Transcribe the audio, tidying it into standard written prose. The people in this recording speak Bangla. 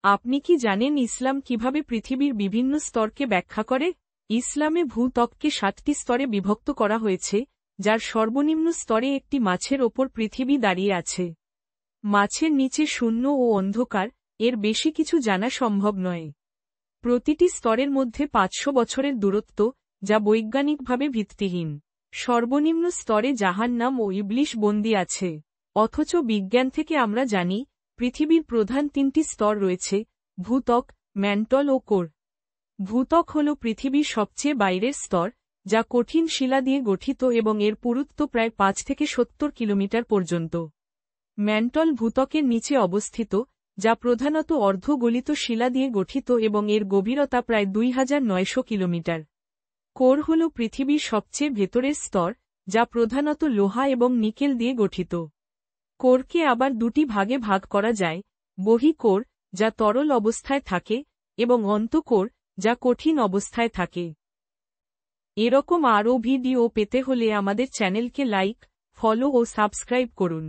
আপনি কি জানেন ইসলাম কিভাবে পৃথিবীর বিভিন্ন স্তরকে ব্যাখ্যা করে? ইসলামে ভূত্বককে 7টি স্তরে বিভক্ত করা হয়েছে, যার সর্বনিম্ন স্তরে একটি মাছের ওপর পৃথিবী দাঁড়িয়ে আছে। মাছের নিচে শূন্য ও অন্ধকার, এর বেশি কিছু জানা সম্ভব নয়। প্রতিটি স্তরের মধ্যে 500 বছরের দূরত্ব, যা বৈজ্ঞানিকভাবে ভিত্তিহীন। সর্বনিম্ন স্তরে জাহান্নাম ও ইবলিশ বন্দী আছে। অথচ বিজ্ঞান থেকে আমরা জানি, পৃথিবীর প্রধান 3টি স্তর রয়েছে: ভূত্বক, ম্যান্টল ও কোর। ভূত্বক হল পৃথিবীর সবচেয়ে বাইরের স্তর, যা কঠিন শিলা দিয়ে গঠিত এবং এর পুরুত্ব প্রায় 5 থেকে 70 কিলোমিটার পর্যন্ত। ম্যান্টল ভূত্বকের নিচে অবস্থিত, যা প্রধানত অর্ধগলিত শিলা দিয়ে গঠিত এবং এর গভীরতা প্রায় 2900 কিলোমিটার। কোর হল পৃথিবীর সবচেয়ে ভেতরের স্তর, যা প্রধানত লোহা এবং নিকেল দিয়ে গঠিত। কোরকে আবার 2টি ভাগে ভাগ করা যায়: বহিঃকোর, যা তরল অবস্থায় থাকে, এবং অন্তঃকোর, যা কঠিন অবস্থায় থাকে। এরকম আরও ভিডিও পেতে হলে আমাদের চ্যানেলকে লাইক, ফলো ও সাবস্ক্রাইব করুন।